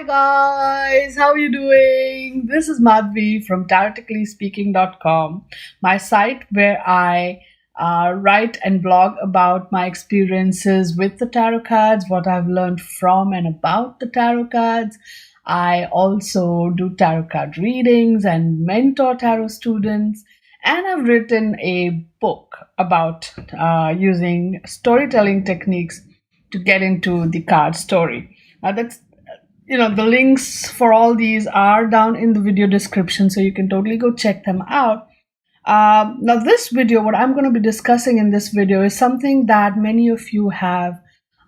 Hi guys, how are you doing? This is Madhvi from TaroticallySpeaking.com, my site where I write and blog about my experiences with the tarot cards, what I've learned from and about the tarot cards. I also do tarot card readings and mentor tarot students, and I've written a book about using storytelling techniques to get into the card story. That's the links for all these are down in the video description, so you can totally go check them out. Now this video, what I'm going to be discussing in this video is something that many of you have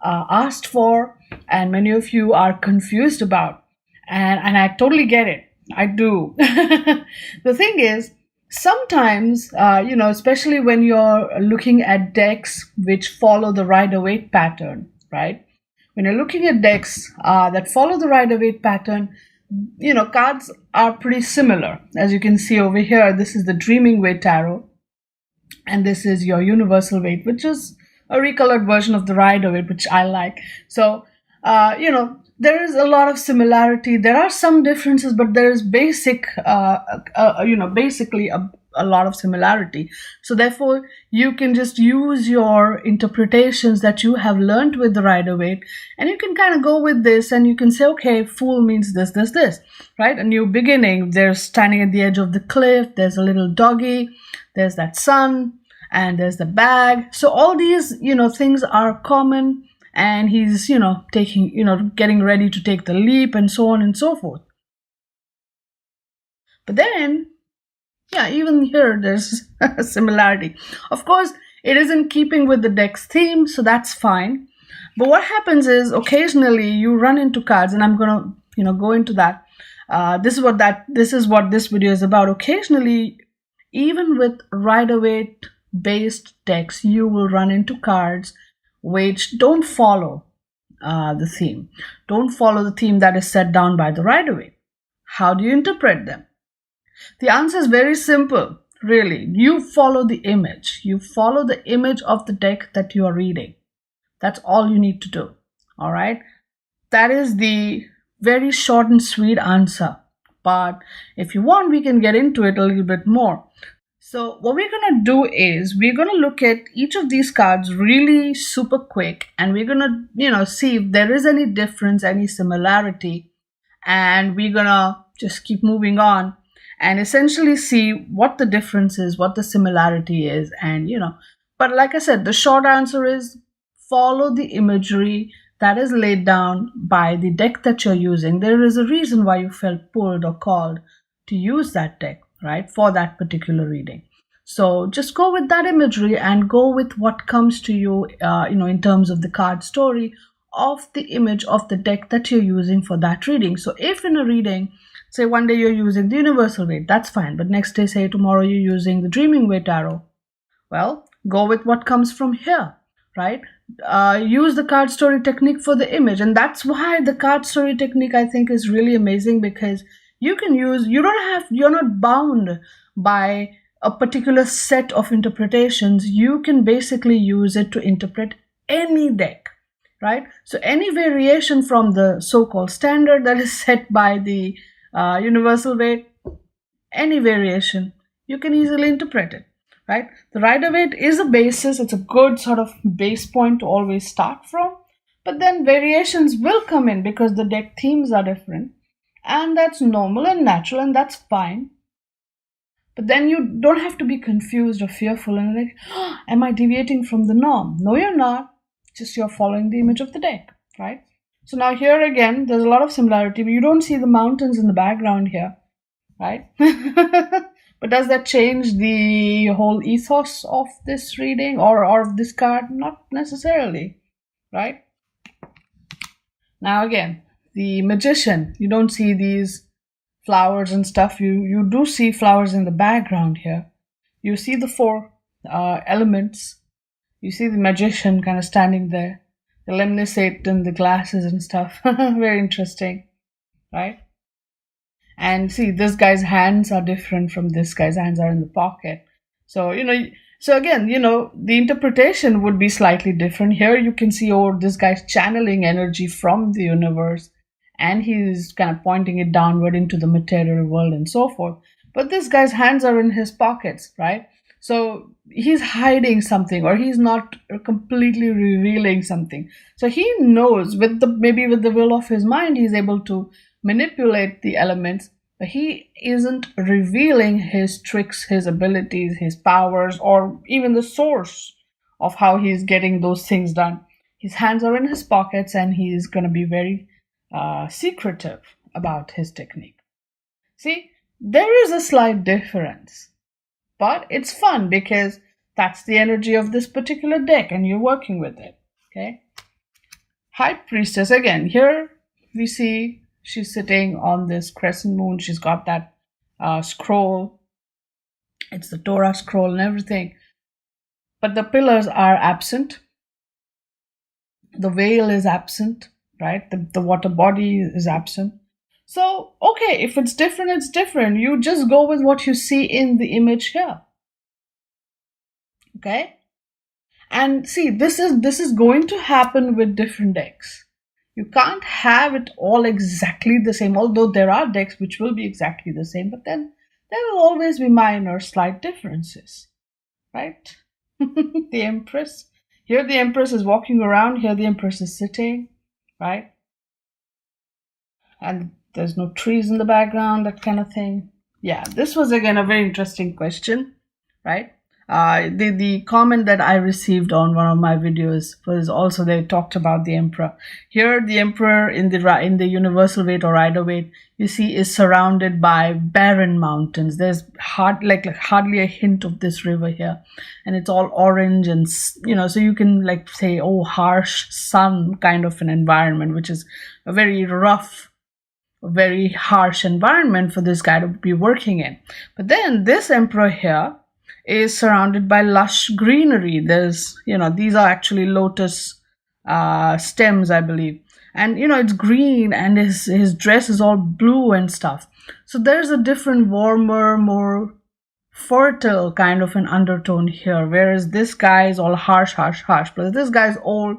asked for and many of you are confused about, and I totally get it. I do. The thing is, sometimes especially when you're looking at decks which follow the Rider-Waite pattern, right? When you're looking at decks that follow the Rider-Waite pattern, cards are pretty similar. As you can see over here, this is the Dreaming Waite Tarot, and this is your Universal Waite, which is a recolored version of the Rider-Waite, which I like. So, there is a lot of similarity. There are some differences, but there is basically a lot of similarity. So therefore, you can just use your interpretations that you have learned with the Rider-Waite, and you can kind of go with this, and you can say, okay, Fool means this, right? A new beginning. There's standing at the edge of the cliff. There's a little doggy. There's that sun, and there's the bag. So all these, things are common, and he's, getting ready to take the leap, and so on and so forth. But then, even here there's a similarity. Of course, it is in keeping with the deck's theme, so that's fine. But what happens is occasionally you run into cards, and I'm gonna, go into that. This is what this video is about. Occasionally, even with Rider-Waite based decks, you will run into cards which don't follow the theme. Don't follow the theme that is set down by the Rider-Waite. How do you interpret them? The answer is very simple, really. You follow the image. You follow the image of the deck that you are reading. That's all you need to do. All right? That is the very short and sweet answer. But if you want, we can get into it a little bit more. So what we're going to do is we're going to look at each of these cards really super quick, and we're going to, see if there is any difference, any similarity, and we're going to just keep moving on and essentially see what the difference is, what the similarity is, and but like I said, the short answer is follow the imagery that is laid down by the deck that you're using. There is a reason why you felt pulled or called to use that deck, right, for that particular reading. So just go with that imagery and go with what comes to you, in terms of the card story of the image of the deck that you're using for that reading. So if in a reading, say one day you're using the Universal Waite, that's fine. But next day, say tomorrow you're using the Dreaming Waite Tarot, well, go with what comes from here, right? Use the card story technique for the image. And that's why the card story technique, I think, is really amazing, because you can use, you're not bound by a particular set of interpretations. You can basically use it to interpret any deck, right? So any variation from the so-called standard that is set by the Universal Waite, any variation, you can easily interpret it, right? The Rider-Waite is a basis. It's a good sort of base point to always start from, but then variations will come in because the deck themes are different, and that's normal and natural, and that's fine. But then you don't have to be confused or fearful and like, oh, am I deviating from the norm? No, you're not. Just you're following the image of the deck, right? So now here again, there's a lot of similarity, but you don't see the mountains in the background here, right? But does that change the whole ethos of this reading or of this card? Not necessarily, right? Now again, the Magician, you don't see these flowers and stuff. You do see flowers in the background here. You see the four elements. You see the Magician kind of standing there. The lemniscate and the glasses and stuff. Very interesting, right? And see, this guy's hands are different from this guy's hands are in the pocket. So, so again, the interpretation would be slightly different. Here you can see, oh, this guy's channeling energy from the universe. and he's kind of pointing it downward into the material world and so forth. But this guy's hands are in his pockets, right? So he's hiding something, or he's not completely revealing something. So he knows, maybe with the will of his mind, he's able to manipulate the elements, but he isn't revealing his tricks, his abilities, his powers, or even the source of how he's getting those things done. His hands are in his pockets, and he's going to be very secretive about his technique. See, there is a slight difference, but it's fun because that's the energy of this particular deck and you're working with it. Okay. High Priestess, again, here we see she's sitting on this crescent moon. She's got that scroll. It's the Torah scroll and everything. But the pillars are absent. The veil is absent, right? The water body is absent. So, okay, if it's different, it's different. You just go with what you see in the image here. Okay? And see, this is going to happen with different decks. You can't have it all exactly the same, although there are decks which will be exactly the same, but then there will always be minor, slight differences, right? The Empress. Here the Empress is walking around, here the Empress is sitting, right? And there's no trees in the background, that kind of thing. Yeah, this was again a very interesting question, right? The comment that I received on one of my videos was also, they talked about the Emperor. Here the Emperor in the Universal Weight or Rider-Waite, you see, is surrounded by barren mountains. There's hardly a hint of this river here, and it's all orange, and so you can say, oh, harsh sun kind of an environment, which is a very rough, very harsh environment for this guy to be working in. But then this Emperor here is surrounded by lush greenery. There's, these are actually lotus stems, I believe. And, it's green, and his dress is all blue and stuff. So there's a different, warmer, more fertile kind of an undertone here. Whereas this guy is all harsh. But this guy's old.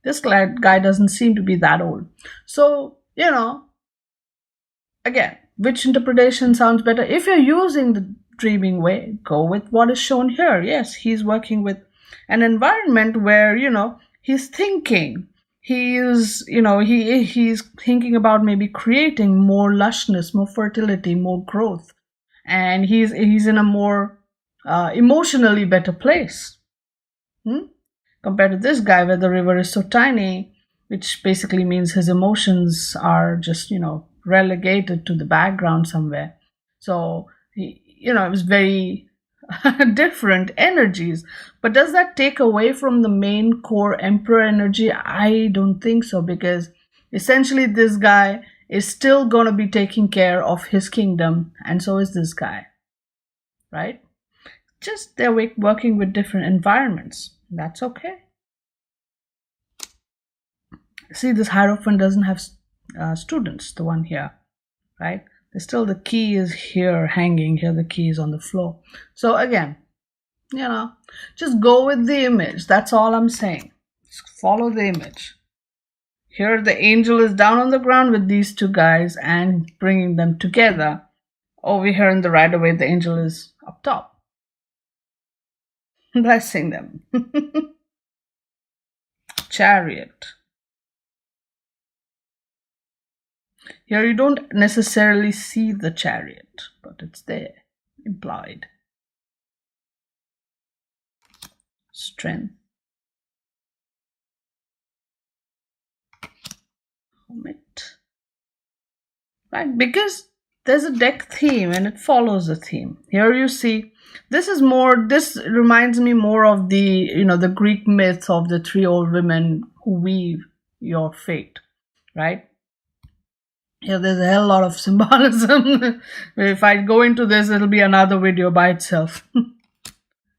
This guy doesn't seem to be that old. So, again, which interpretation sounds better? If you're using the dreaming way, go with what is shown here. Yes, he's working with an environment where, he's thinking. He's thinking about maybe creating more lushness, more fertility, more growth. And he's in a more emotionally better place. Compared to this guy where the river is so tiny, which basically means his emotions are just, relegated to the background somewhere. So, it was very different energies. But does that take away from the main core Emperor energy? I don't think so, because essentially this guy is still going to be taking care of his kingdom, and so is this guy, right? Just they're working with different environments. That's okay. See, this Hierophant doesn't have students, the one here, right? Still the key is here hanging, here the key is on the floor. So again, just go with the image. That's all I'm saying. Just follow the image. Here the angel is down on the ground with these two guys and bringing them together. Over here in the Rider-Waite, the angel is up top, blessing them. Chariot. Here you don't necessarily see the chariot, but it's there, implied. Strength. Hermit. Right, because there's a deck theme and it follows a theme. Here you see, this reminds me more of the, the Greek myth of the three old women who weave your fate, right? Yeah, there's a hell lot of symbolism. If I go into this, it'll be another video by itself.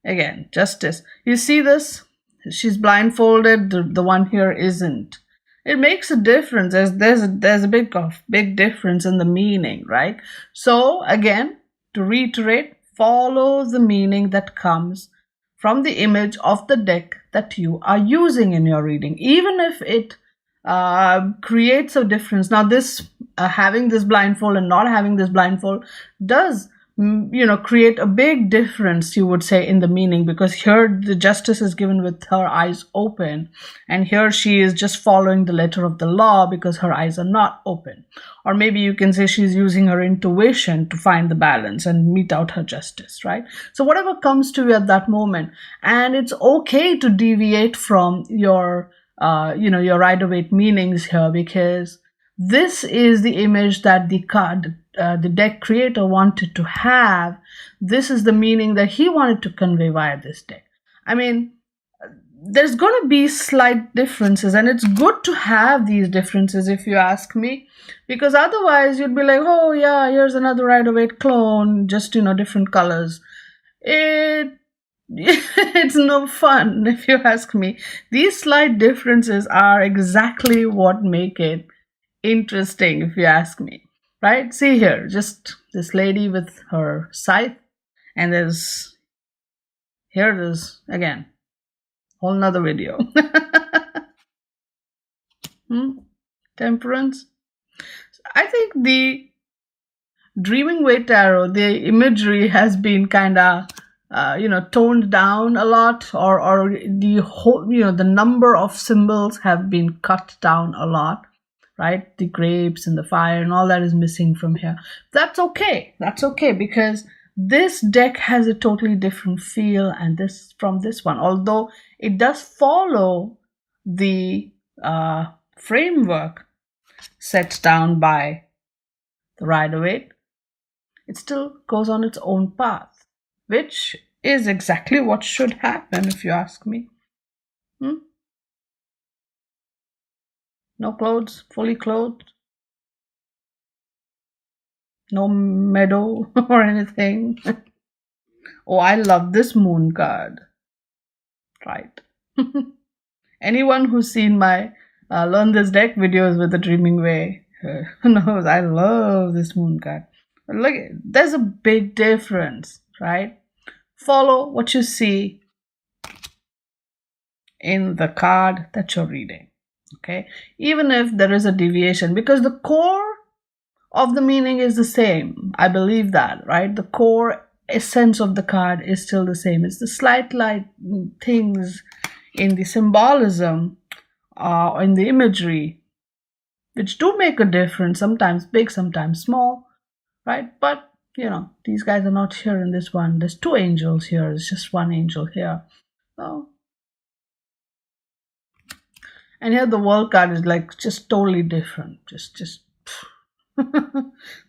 Again, justice. You see this? She's blindfolded. The one here isn't. It makes a difference. There's a big difference in the meaning, right? So again, to reiterate, follow the meaning that comes from the image of the deck that you are using in your reading, even if it creates a difference. Now, this having this blindfold and not having this blindfold does, create a big difference, you would say, in the meaning, because here the justice is given with her eyes open, and here she is just following the letter of the law because her eyes are not open. Or maybe you can say she's using her intuition to find the balance and mete out her justice, right? So whatever comes to you at that moment, and it's okay to deviate from your your Rider-Waite meanings here, because this is the image that the card, the deck creator wanted to have. This is the meaning that he wanted to convey via this deck. I mean, there's going to be slight differences, and it's good to have these differences, if you ask me, because otherwise you'd be like, oh yeah, here's another Rider-Waite clone, just different colors. It's no fun, if you ask me. These slight differences are exactly what make it interesting, if you ask me, right? See here, just this lady with her scythe, and there's again whole nother video. Temperance. I think the Dreaming Way Tarot, the imagery has been kind of toned down a lot, or the whole, the number of symbols have been cut down a lot, right? The grapes and the fire and all that is missing from here. That's okay. That's okay, because this deck has a totally different feel and this from this one. Although it does follow the framework set down by the Rider-Waite, it still goes on its own path, which is exactly what should happen, if you ask me. No clothes, fully clothed. No meadow or anything. Oh, I love this moon card. Right. Anyone who's seen my Learn This Deck videos with the Dreaming Way knows I love this moon card. But look, there's a big difference, right? Follow what you see in the card that you're reading, okay? Even if there is a deviation, because the core of the meaning is the same. I believe that, right? The core essence of the card is still the same. It's the slight things in the symbolism, in the imagery, which do make a difference, sometimes big, sometimes small, right? But these guys are not here in this one. There's two angels here. It's just one angel here. So, and here the world card is like just totally different. Just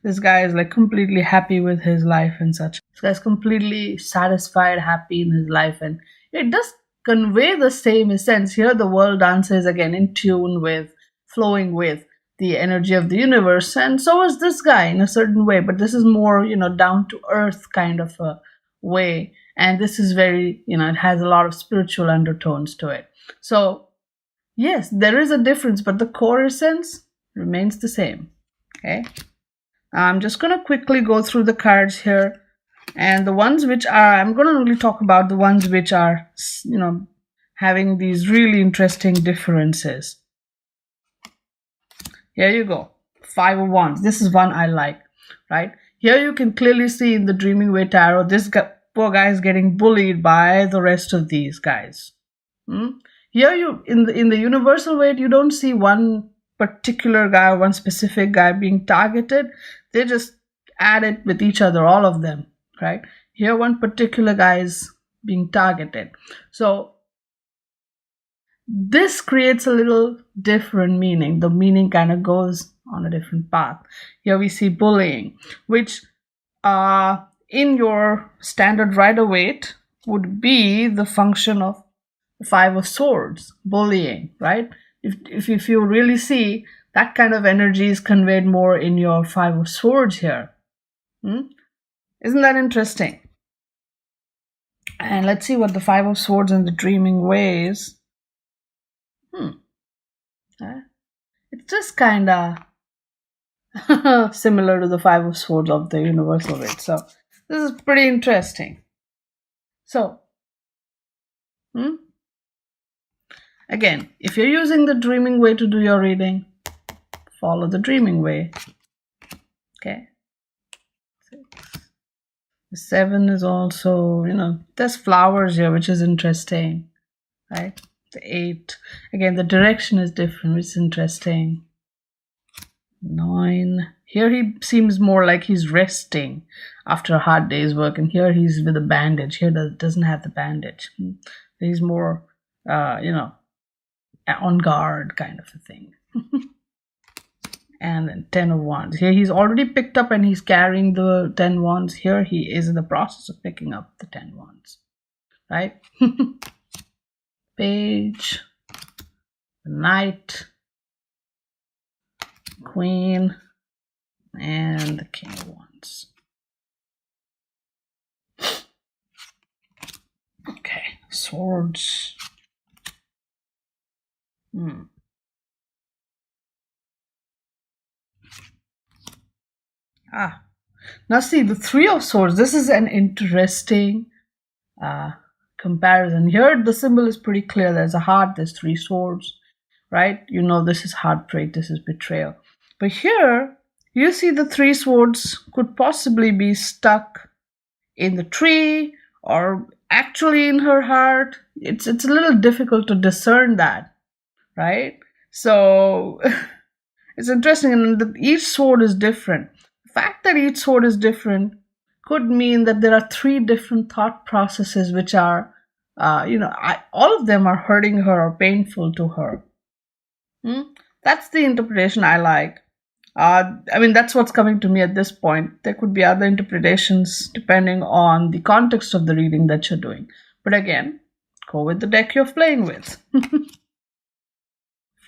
this guy is like completely happy with his life and such. This guy's completely satisfied, happy in his life, and it does convey the same essence. Here the world dancer is again in tune with, flowing with the energy of the universe, and so is this guy in a certain way, but this is more down to earth kind of a way, and this is very it has a lot of spiritual undertones to it. So yes, there is a difference, but the core essence remains the same. Okay, I'm just going to quickly go through the cards here, and the ones which are, I'm going to really talk about the ones which are having these really interesting differences. Here you go, 5 of Wands. This is one I like, right? Here you can clearly see in the Dreaming Way Tarot, this poor guy is getting bullied by the rest of these guys. Here you, in the Universal Way, you don't see one particular guy or one specific guy being targeted. They just add it with each other, all of them, right? Here one particular guy is being targeted. So this creates a little different meaning. The meaning kind of goes on a different path. Here we see bullying, which in your standard Rider-Waite would be the function of the 5 of Swords, bullying, right? If you really see, that kind of energy is conveyed more in your 5 of Swords here. Isn't that interesting? And let's see what the 5 of Swords and the Dreaming Way is. It's just kind of similar to the 5 of Swords of the Universal Way. So this is pretty interesting. So, Again, if you're using the dreaming way to do your reading, follow the dreaming way. Okay. 7 is also, there's flowers here, which is interesting, right? The 8, again, the direction is different, which is interesting. 9, here he seems more like he's resting after a hard day's work, and here he's with a bandage. Here doesn't have the bandage. He's more, on guard kind of a thing. And then 10 of wands. Here he's already picked up and he's carrying the 10 wands. Here he is in the process of picking up the 10 wands, right? Page, Knight, Queen, and the King of Wands. Okay, swords. Now see, the 3 of swords, this is an interesting comparison. Here the symbol is pretty clear. There's a heart, there's 3 swords, right? This is heartbreak, this is betrayal. But here, you see the 3 swords could possibly be stuck in the tree or actually in her heart. It's a little difficult to discern that, right? So it's interesting, and each sword is different. The fact that each sword is different could mean that there are 3 different thought processes which are, all of them are hurting her or painful to her. That's the interpretation I like. That's what's coming to me at this point. There could be other interpretations depending on the context of the reading that you're doing. But again, go with the deck you're playing with.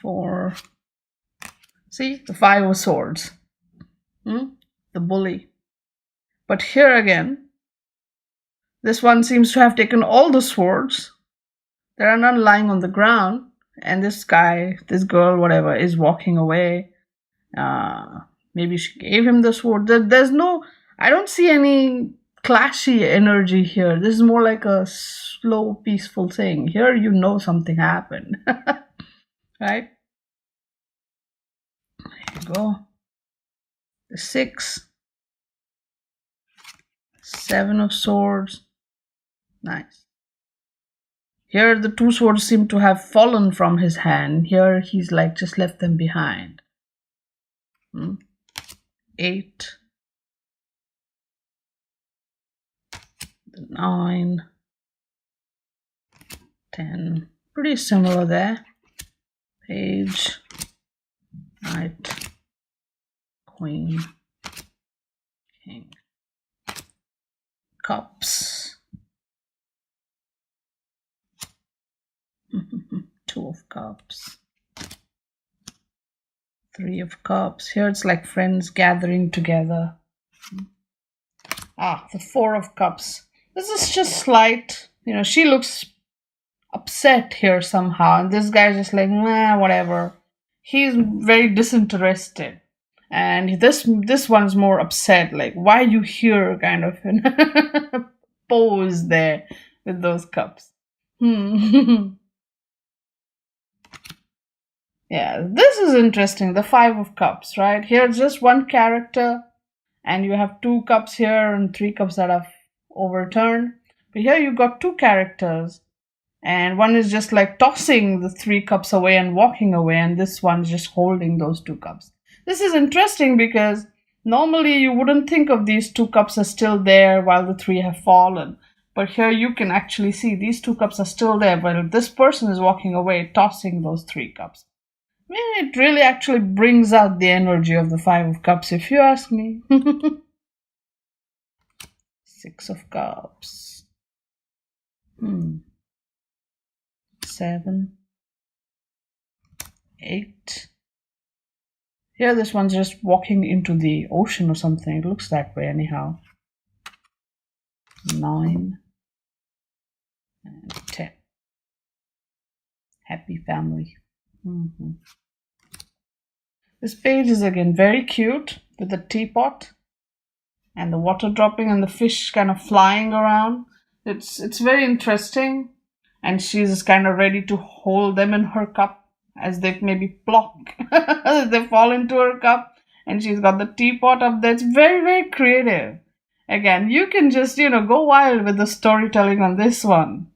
4. See, the 5 of swords. The bully. But here again, this one seems to have taken all the swords. There are none lying on the ground. And this guy, this girl, whatever, is walking away. Maybe she gave him the sword. I don't see any clashy energy here. This is more like a slow, peaceful thing. Here something happened. Right? There you go. The 6. 7 of swords. Nice. Here the 2 swords seem to have fallen from his hand. Here he's just left them behind. 8. The 9. 10. Pretty similar there. Page. Knight. Queen. King. Cups. 2 of cups. 3 of cups. Here it's like friends gathering together. The 4 of cups. This is just slight. She looks upset here somehow. And this guy's just like, nah, whatever. He's very disinterested. And this one's more upset. Like, why are you here? Kind of pose there with those cups. Yeah, this is interesting. The 5 of cups, right? Here it's just one character. And you have 2 cups here and 3 cups that have overturned. But here you've got 2 characters. And one is just like tossing the 3 cups away and walking away. And this one's just holding those 2 cups. This is interesting because normally you wouldn't think of these 2 cups as still there while the 3 have fallen. But here you can actually see these 2 cups are still there. But this person is walking away, tossing those 3 cups. It really actually brings out the energy of the 5 of cups, if you ask me. 6 of cups. 7. 8. Here this one's just walking into the ocean or something. It looks that way anyhow. 9. And 10. Happy family. This page is again very cute with the teapot and the water dropping and the fish kind of flying around. It's very interesting. and she's kind of ready to hold them in her cup as they maybe plop. They fall into her cup, and she's got the teapot up there. It's very, very creative. Again, you can just, go wild with the storytelling on this one.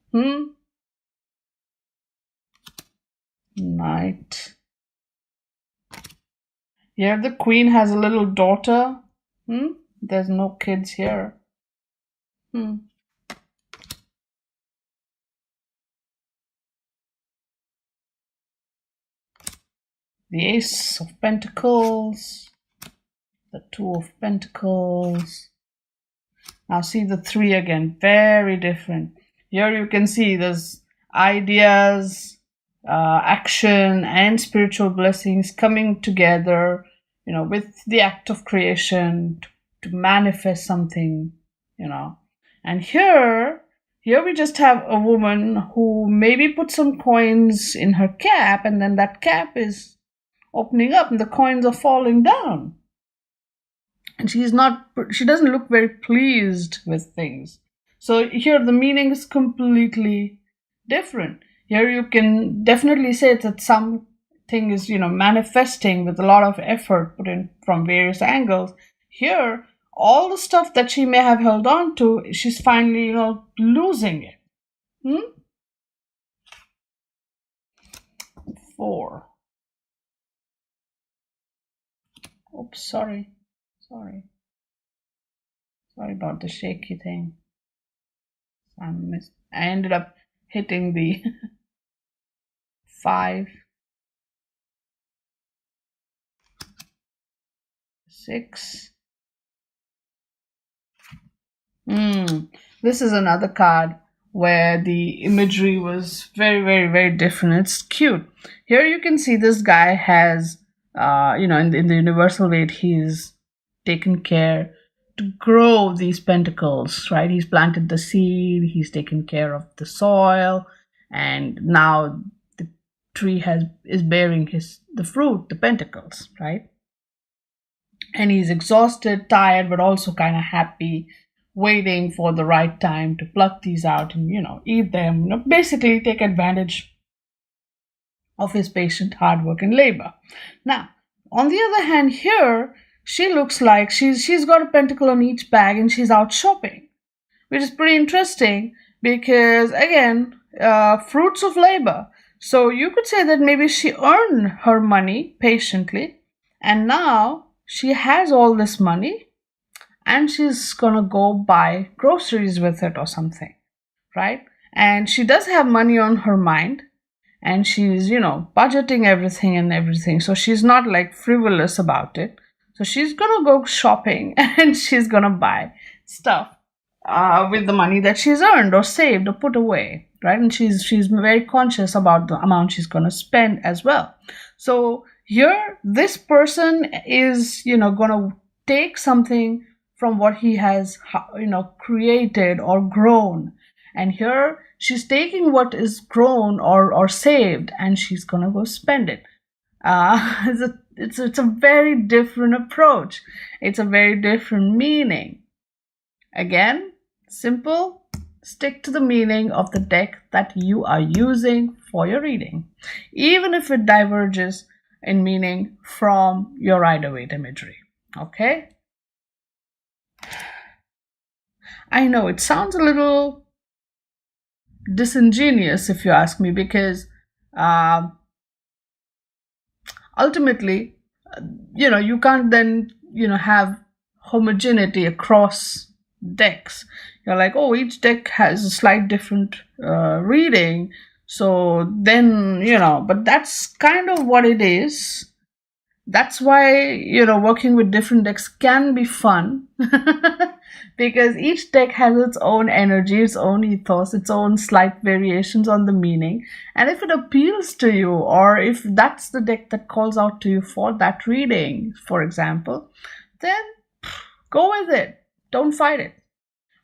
Knight. Here the queen has a little daughter. There's no kids here. The Ace of Pentacles. The Two of Pentacles. Now see the 3 again. Very different. Here you can see there's ideas, action, and spiritual blessings coming together, with the act of creation to manifest something, And here we just have a woman who maybe put some coins in her cap, and then that cap is opening up and the coins are falling down. And she doesn't look very pleased with things. So here the meaning is completely different. Here you can definitely say that something is, manifesting with a lot of effort put in from various angles. Here, all the stuff that she may have held on to, she's finally, losing it. 4. Oops, sorry about the shaky thing. I ended up hitting the 5, 6. This is another card where the imagery was very, very, very different. It's cute. Here you can see this guy has, in the universal weight, he's taken care to grow these pentacles, right? He's planted the seed, he's taken care of the soil, and now the tree is bearing the fruit, the pentacles, right? And he's exhausted, tired, but also kind of happy, waiting for the right time to pluck these out and, eat them, basically take advantage of his patient hard work and labor. Now, on the other hand, here, she looks like she's got a pentacle on each bag and she's out shopping, which is pretty interesting because, again, fruits of labor. So you could say that maybe she earned her money patiently, and now she has all this money and she's gonna go buy groceries with it or something, right? And she does have money on her mind, and she's, budgeting everything. So she's not like frivolous about it. So she's gonna go shopping and she's gonna buy stuff with the money that she's earned or saved or put away, right? And she's very conscious about the amount she's gonna spend as well. So here, this person is, gonna take something from what he has, created or grown. And here, she's taking what is grown or saved, and she's gonna go spend it. It's a very different approach. It's a very different meaning. Again, simple. Stick to the meaning of the deck that you are using for your reading, even if it diverges in meaning from your Rider-Waite imagery. Okay? I know it sounds a little disingenuous if you ask me, because ultimately, you can't then, have homogeneity across decks. You're like, oh, each deck has a slight different reading. So then, but that's kind of what it is. That's why, working with different decks can be fun because each deck has its own energy, its own ethos, its own slight variations on the meaning. And if it appeals to you, or if that's the deck that calls out to you for that reading, for example, then go with it. Don't fight it,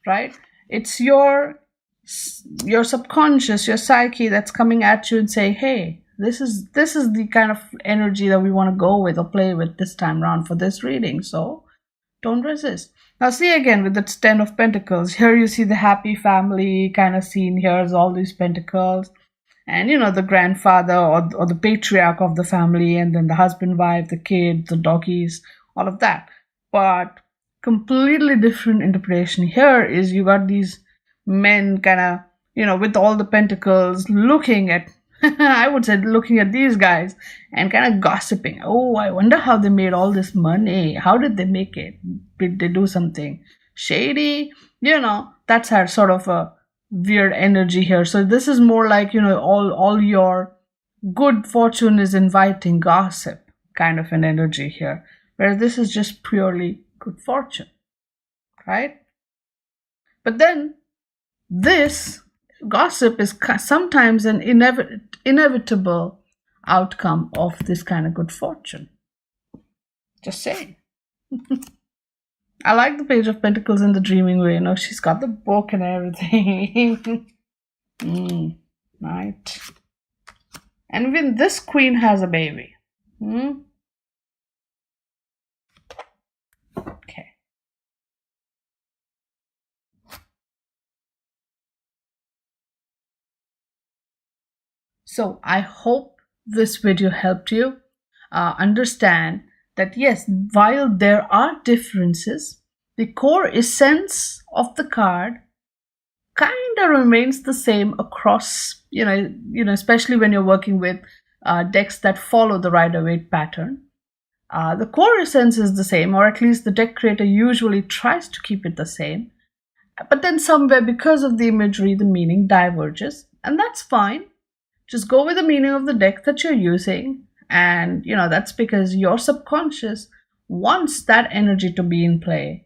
right? It's your subconscious, your psyche that's coming at you and saying, hey, this is the kind of energy that we want to go with or play with this time around for this reading. So don't resist. Now see again with the 10 of Pentacles. Here you see the happy family kind of scene. Here's all these pentacles. And the grandfather or the patriarch of the family, and then the husband, wife, the kid, the doggies, all of that. But completely different interpretation here is you got these men kind of, with all the pentacles looking at, I would say looking at these guys and kind of gossiping. Oh, I wonder how they made all this money. How did they make it? Did they do something shady? That's how sort of a weird energy here. So this is more like, all your good fortune is inviting gossip kind of an energy here, whereas this is just purely good fortune, right? But then this gossip is sometimes an inevitable outcome of this kind of good fortune. Just saying. I like the Page of Pentacles in the dreaming way. She's got the book and everything. Right. And even this queen has a baby. Okay. So I hope this video helped you understand that yes, while there are differences, the core essence of the card kind of remains the same across, especially when you're working with decks that follow the Rider-Waite pattern. The core essence is the same, or at least the deck creator usually tries to keep it the same. But then somewhere, because of the imagery, the meaning diverges, and that's fine. Just go with the meaning of the deck that you're using. And, that's because your subconscious wants that energy to be in play.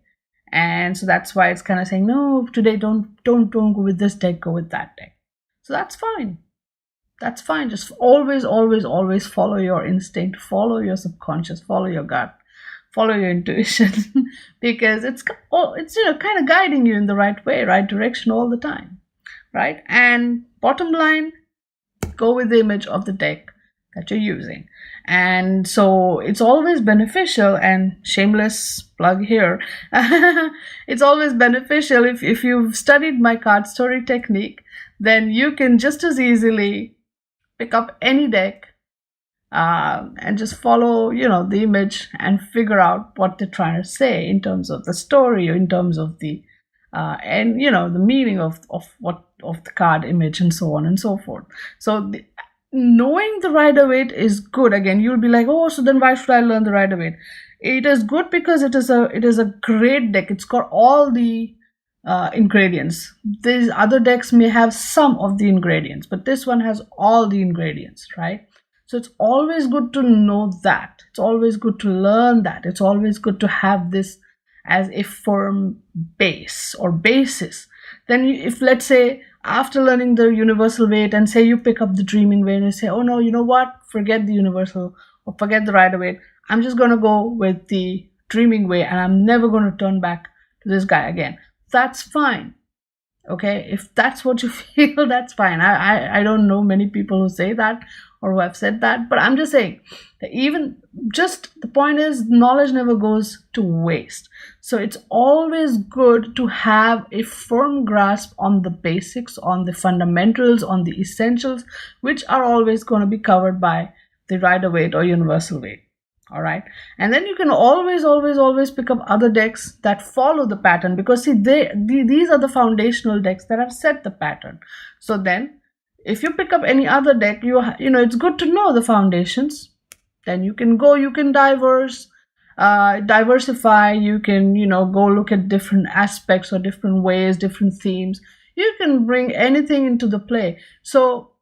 And so that's why it's kind of saying, no, today don't go with this deck, go with that deck. So that's fine. That's fine. Just always follow your instinct, follow your subconscious, follow your gut, follow your intuition, because it's kind of guiding you in the right way, right direction all the time, right? And bottom line, go with the image of the deck that you're using. And so it's always beneficial, and shameless plug here, it's always beneficial if you've studied my card story technique, then you can just as easily pick up any deck and just follow the image and figure out what they're trying to say in terms of the story, or in terms of the and the meaning of the card image, and so on and so forth. So knowing the Rider-Waite is good. Again, you'll be like, oh, so then why should I learn the Rider-Waite? It is good because it is a great deck. It's got all the ingredients. These other decks may have some of the ingredients, but this one has all the ingredients, right? So it's always good to know that. It's always good to learn that. It's always good to have this as a firm base or basis. Then if, let's say, after learning the universal weight, and say you pick up the dreaming way and you say, oh no, you know what, forget the universal or forget the Rider-Waite, I'm just going to go with the dreaming way and I'm never going to turn back to this guy again. That's fine. Okay, if that's what you feel, that's fine. I don't know many people who say that or who have said that, but I'm just saying that even just the point is, knowledge never goes to waste. So it's always good to have a firm grasp on the basics, on the fundamentals, on the essentials, which are always going to be covered by the Rider-Waite or universal weight. All right, and then you can always pick up other decks that follow the pattern, because see, these are the foundational decks that have set the pattern. So then if you pick up any other deck, it's good to know the foundations. Then you can diversify. You can go look at different aspects or different ways, different themes. You can bring anything into the play. So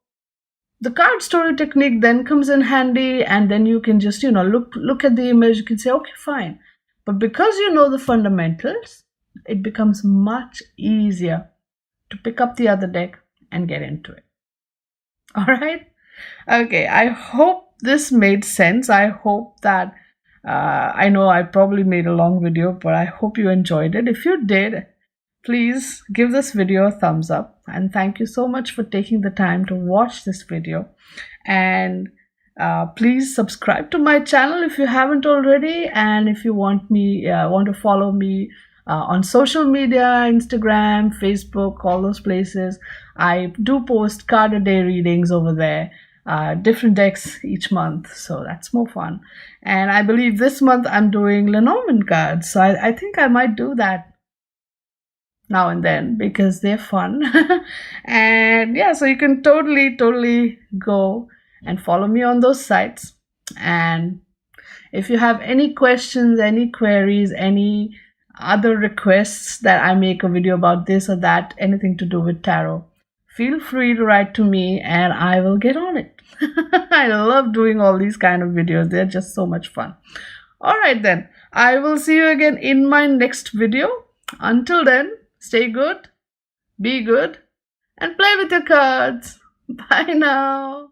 the card story technique then comes in handy, and then you can just look at the image. You can say, okay, fine. But because you know the fundamentals, it becomes much easier to pick up the other deck and get into it. All right. Okay, I hope this made sense. I hope that I know I probably made a long video, but I hope you enjoyed it. If you did, please give this video a thumbs up, and thank you so much for taking the time to watch this video. And Please subscribe to my channel if you haven't already, and if you want to follow me on social media, Instagram, Facebook, all those places. I do post card a day readings over there, different decks each month, so that's more fun. And I believe this month I'm doing Lenormand cards, so I think I might do that now and then because they're fun. And yeah, so you can totally go and follow me on those sites. And if you have any questions, any queries, any other requests that I make a video about this or that, anything to do with tarot, feel free to write to me and I will get on it. I love doing all these kind of videos. They're just so much fun. All right then, I will see you again in my next video. Until then, stay good, be good, and play with your cards. Bye now.